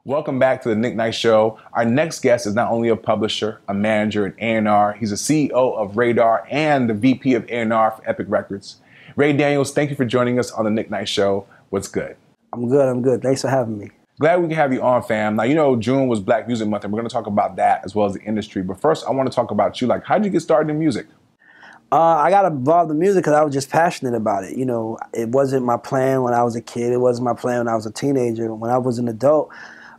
Welcome back to the Nick Knight Show. Our next guest is not only a publisher, a manager, and A&R. He's the CEO of Radar and the VP of A&R for Epic Records. Ray Daniels, thank you for joining us on the Nick Knight Show. What's good? I'm good. Thanks for having me. Glad we can have you on, fam. Now, you know, June was Black Music Month, and we're going to talk about that as well as the industry. But first, I want to talk about you. Like, how'd you get started in music? I got involved in music because I was just passionate about it. You know, it wasn't my plan when I was a kid. It wasn't my plan when I was a teenager. When I was an adult,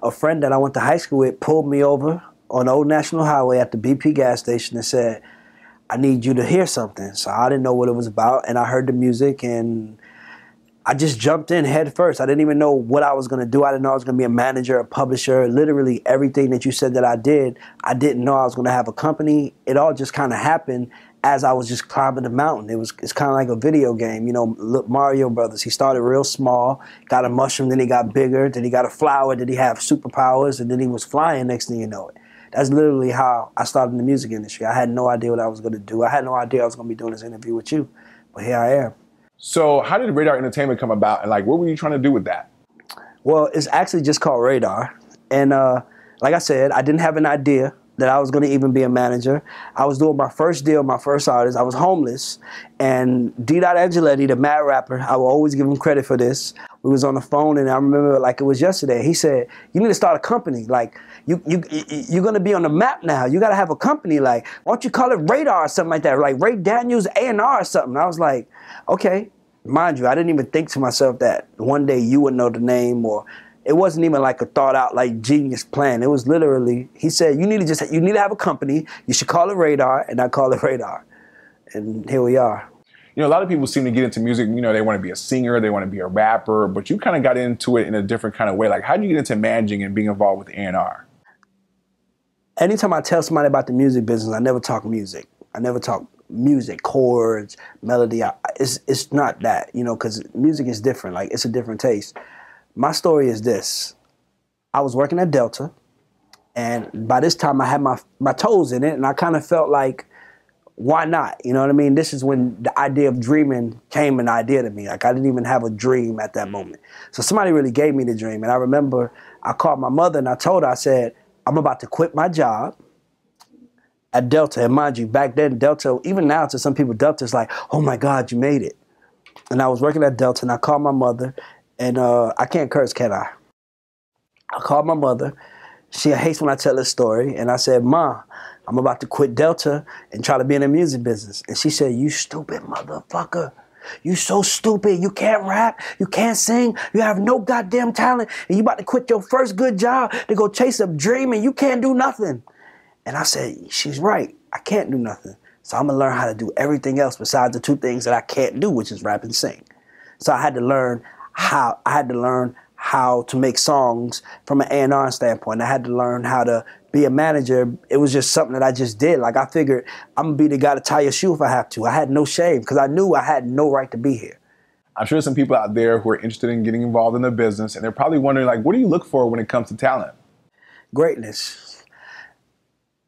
a friend that I went to high school with pulled me over on the Old National Highway at the BP gas station and said, I need you to hear something. So I didn't know what it was about, and I heard the music, and I just jumped in head first. I didn't even know what I was going to do. I didn't know I was going to be a manager, a publisher. Literally everything that you said that I did, I didn't know I was going to have a company. It all just kind of happened as I was just climbing the mountain. It's kind of like a video game. You know, look, Mario Brothers. He started real small, got a mushroom, then he got bigger, then he got a flower, then he had superpowers, and then he was flying next thing you know it. That's literally how I started in the music industry. I had no idea what I was going to do. I had no idea I was going to be doing this interview with you, but here I am. So how did Radar Entertainment come about, and like, what were you trying to do with that? Well, it's actually just called Radar, and like I said, I didn't have an idea that I was going to even be a manager. I was doing my first deal, my first artist. I was homeless, and D. Angeletti, the mad rapper, I will always give him credit for this. We was on the phone, and I remember like it was yesterday. He said, "You need to start a company. Like you're going to be on the map now. You got to have a company. Like, why don't you call it Radar or something like that? Like Ray Daniels A&R or something." I was like, okay. Mind you, I didn't even think to myself that one day you would know the name, or it wasn't even like a thought out like genius plan. It was literally, he said, you need to have a company. You should call it Radar, and I call it Radar. And here we are. You know, a lot of people seem to get into music, you know, they want to be a singer, they want to be a rapper, but you kind of got into it in a different kind of way. Like, how did you get into managing and being involved with A&R? Anytime I tell somebody about the music business, I never talk music. I never talk music, chords, melody. It's not that, you know, because music is different. Like, it's a different taste. My story is this. I was working at Delta, and by this time I had my toes in it, and I kind of felt like, why not? You know what I mean? This is when the idea of dreaming came an idea to me. Like, I didn't even have a dream at that moment. So somebody really gave me the dream, and I remember I called my mother, and I told her, I said, I'm about to quit my job at Delta. And mind you, back then, Delta, even now to some people, Delta is like, oh my God, you made it. And I was working at Delta, and I called my mother, and I can't curse, can I? I called my mother. She hates when I tell this story. And I said, Ma, I'm about to quit Delta and try to be in the music business. And she said, you stupid motherfucker. You so stupid. You can't rap. You can't sing. You have no goddamn talent. And you about to quit your first good job to go chase a dream, and you can't do nothing. And I said, she's right. I can't do nothing. So I'm going to learn how to do everything else besides the two things that I can't do, which is rap and sing. So I had to learn how to make songs from an A&R standpoint. I had to learn how to be a manager. It was just something that I just did. Like, I figured I'm going to be the guy to tie your shoe if I have to. I had no shame because I knew I had no right to be here. I'm sure there's some people out there who are interested in getting involved in the business, and they're probably wondering, like, what do you look for when it comes to talent? Greatness.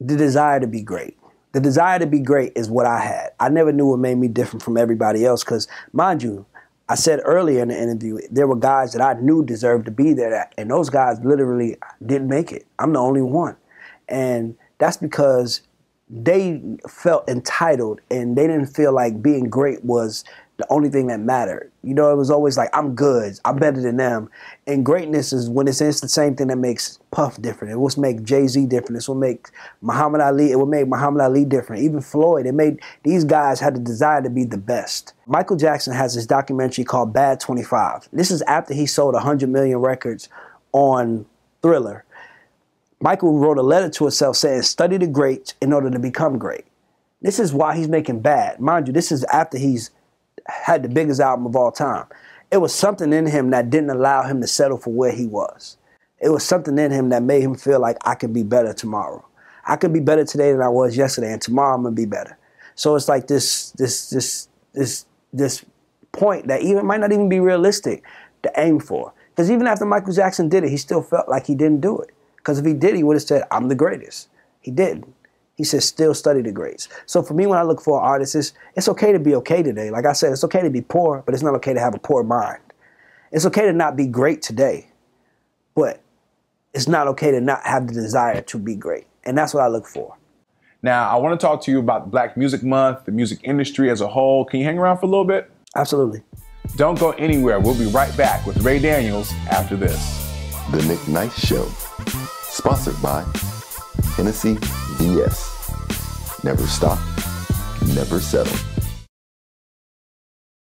The desire to be great. The desire to be great is what I had. I never knew what made me different from everybody else because, mind you, I said earlier in the interview, there were guys that I knew deserved to be there, and those guys literally didn't make it. I'm the only one. And that's because they felt entitled, and they didn't feel like being great was the only thing that mattered. You know, it was always like, I'm good, I'm better than them. And greatness is when it's the same thing that makes Puff different. It will make Jay-Z different. It will make Muhammad Ali, it will make Muhammad Ali different. Even Floyd, these guys had the desire to be the best. Michael Jackson has this documentary called Bad 25. This is after he sold 100 million records on Thriller. Michael wrote a letter to himself saying, study the greats in order to become great. This is why he's making Bad. Mind you, this is after he's had the biggest album of all time. It was something in him that didn't allow him to settle for where he was. It was something in him that made him feel like I can be better tomorrow. I could be better today than I was yesterday, and tomorrow I'm gonna be better. So it's like this point that even might not even be realistic to aim for. Because even after Michael Jackson did it, he still felt like he didn't do it. Because if he did, he would have said, I'm the greatest. He didn't. He said, still study the greats. So for me, when I look for an artist, it's okay to be okay today. Like I said, it's okay to be poor, but it's not okay to have a poor mind. It's okay to not be great today, but it's not okay to not have the desire to be great. And that's what I look for. Now, I want to talk to you about Black Music Month, the music industry as a whole. Can you hang around for a little bit? Absolutely. Don't go anywhere. We'll be right back with Ray Daniels after this. The Nick Knight Show, sponsored by Hennessy VS. Never stop, never settle.